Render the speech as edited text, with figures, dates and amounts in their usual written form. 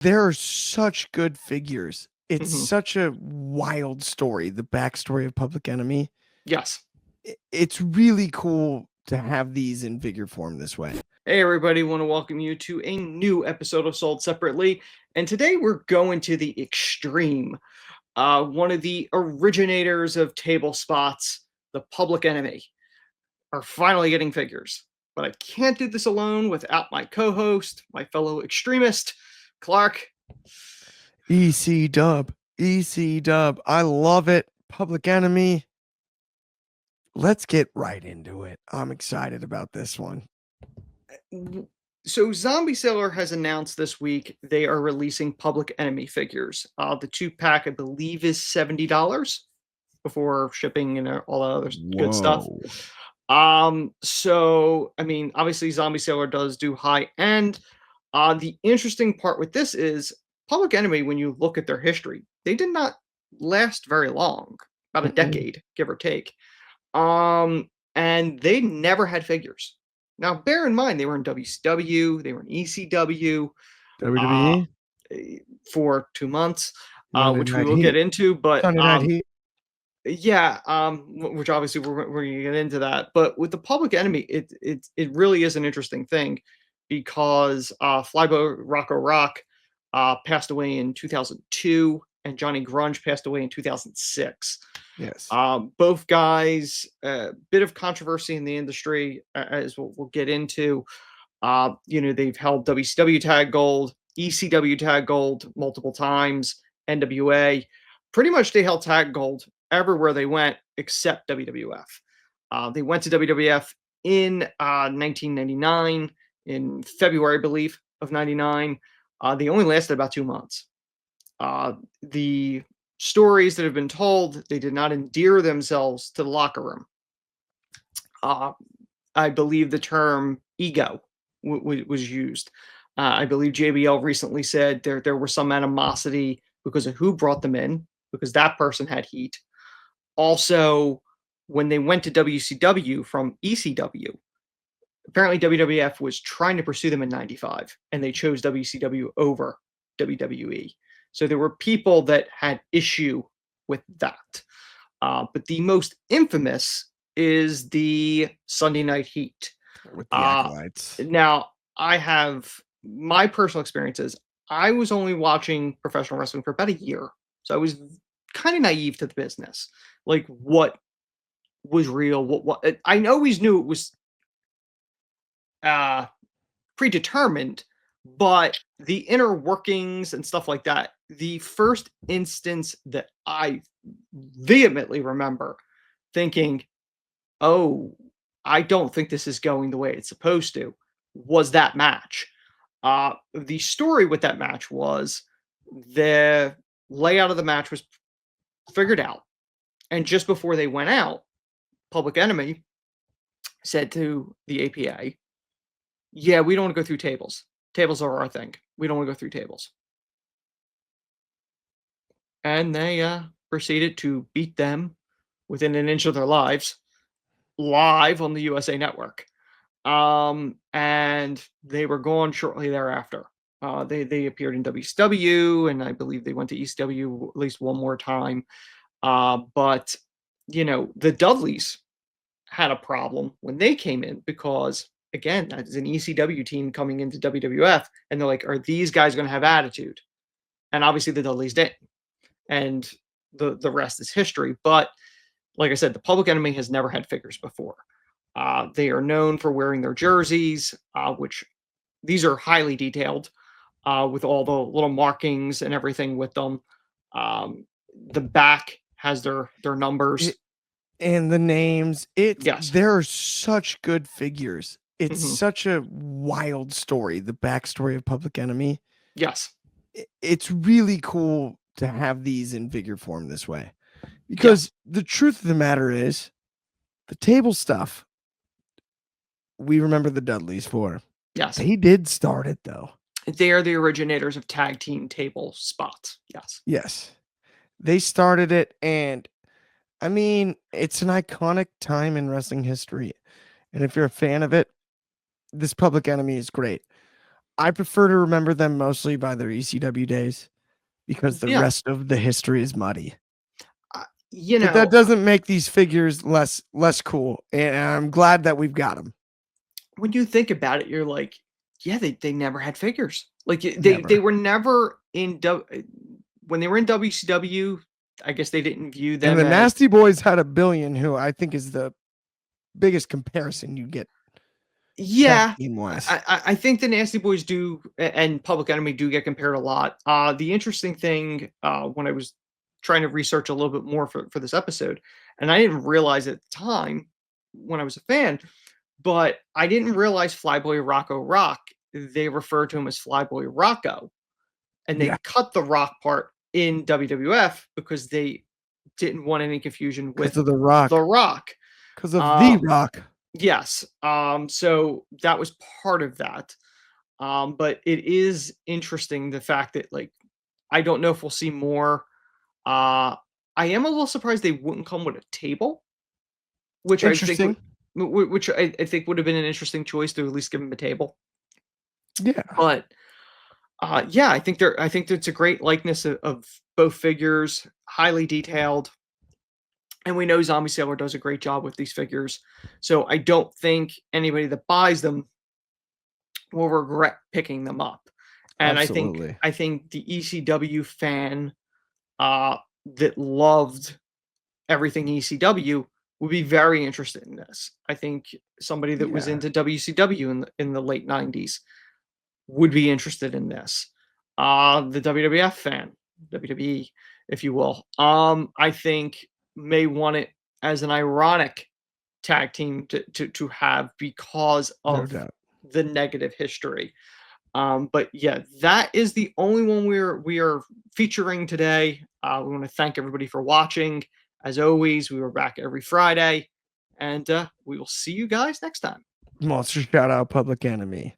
there are such good figures. It's Hmm. such a wild story, the backstory of Public Enemy. Yes. It's really cool to have these in figure form this way. Hey, everybody, want to welcome you to a new episode of Sold Separately. And today we're going to the extreme. One of the originators of table spots, the Public Enemy, are finally getting figures. But I can't do this alone without my co host, my fellow extremist, Clark. EC Dub, EC Dub. I love it. Public Enemy. Let's get right into it. I'm excited about this one. So, Zombie Sailor has announced this week they are releasing Public Enemy figures. The 2-pack, I believe, is $70 before shipping and all that other good stuff. Whoa. So I mean, obviously, Zombie Sailor does do high end. The interesting part with this is Public Enemy. When you look at their history, they did not last very long, about a Mm-mm. decade, give or take. And they never had figures. Now, bear in mind, they were in WCW, they were in ECW, uh, WWE, for 2 months, Monday which we Night will get Heat, into. But Sunday Night Heat. yeah, which obviously we're gonna get into that. But with the Public Enemy, it really is an interesting thing because Flybo Rocco Rock passed away in 2002, and Johnny Grunge passed away in 2006. Yes. Both guys, bit of controversy in the industry, as we'll get into. They've held WCW Tag Gold, ECW Tag Gold multiple times, NWA. Pretty much they held Tag Gold everywhere they went except WWF. They went to WWF in 1999, in February, I believe, of 99. They only lasted about 2 months. The stories that have been told, they did not endear themselves to the locker room. Uh, I believe the term ego was used. I believe JBL recently said there was some animosity because of who brought them in, because that person had heat. Also, when they went to WCW from ECW, apparently WWF was trying to pursue them in 95, and they chose WCW over WWE. So there were people that had issue with that. But the most infamous is the Sunday Night Heat. With the Uh, acolytes. Now, I have my personal experiences. I was only watching professional wrestling for about a year, so I was kind of naive to the business, like what was real. What I always knew it was uh, predetermined, but the inner workings and stuff like that. The first instance that I vehemently remember thinking, "Oh, I don't think this is going the way it's supposed to," was that match. The story with that match was the layout of the match was figured out, and just before they went out, Public Enemy said to the APA, "Yeah, we don't want to go through tables. Tables are our thing. We don't want to go through tables." And they proceeded to beat them within an inch of their lives live on the USA Network. And they were gone shortly thereafter. They appeared in WCW, and I believe they went to ECW at least one more time. But the Dudleys had a problem when they came in because, again, that is an ECW team coming into WWF, and they're like, "Are these guys going to have attitude?" And obviously, the Dudleys did, and the rest is history. But like I said, the Public Enemy has never had figures before. They are known for wearing their jerseys, which these are highly detailed, with all the little markings and everything with them. The back has their numbers. And the names. Yes. There are such good figures. It's Hmm. such a wild story, the backstory of Public Enemy. Yes. It's really cool to have these in figure form this way. Yes. Because the truth of the matter is, the table stuff, we remember the Dudleys for. Yes. They did start it, though. They are the originators of tag team table spots. Yes. Yes. They started it, and I mean, it's an iconic time in wrestling history. And if you're a fan of it, this Public Enemy is great. I prefer to remember them mostly by their ECW days because the Yeah, rest of the history is muddy. you But that know, doesn't make these figures less cool, and I'm glad that we've got them. when you think about it, you're like, yeah, they never had figures. Like they Never. were never when they were in WCW. I guess they didn't view And them the as Nasty Boys had a billion, who I think is the biggest comparison you get tag yeah. team wise. I think the Nasty Boys do and Public Enemy do get compared a lot. The interesting thing when I was trying to research a little bit more for this episode, and I didn't realize at the time when I was a fan, but I didn't realize Flyboy Rocco Rock, they refer to him as Flyboy Rocco, and Yeah, they cut the Rock part in WWF because they didn't want any confusion because with of the The Rock, Rock. because of the Uh, Rock. yes, so that was part of that. But it is interesting the fact that, like, I don't know if we'll see more. Uh, I am a little surprised they wouldn't come with a table, which I think Interesting. would which I think would have been an interesting choice to at least give him a table. Yeah, But yeah, I think that's a great likeness of both figures, highly detailed, and we know Zombie Sailor does a great job with these figures. So I don't think anybody that buys them will regret picking them up. And absolutely. I think the ECW fan that loved everything ECW would be very interested in this. I think somebody that was Yeah, into WCW in the late 90s would be interested in this. The WWF fan, WWE, if you will, I think may want it as an ironic tag team to have because no of doubt. the negative history. But yeah, that is the only one we are featuring today. We want to thank everybody for watching. As always, we were back every Friday, and we will see you guys next time. Monster shout out Public Enemy.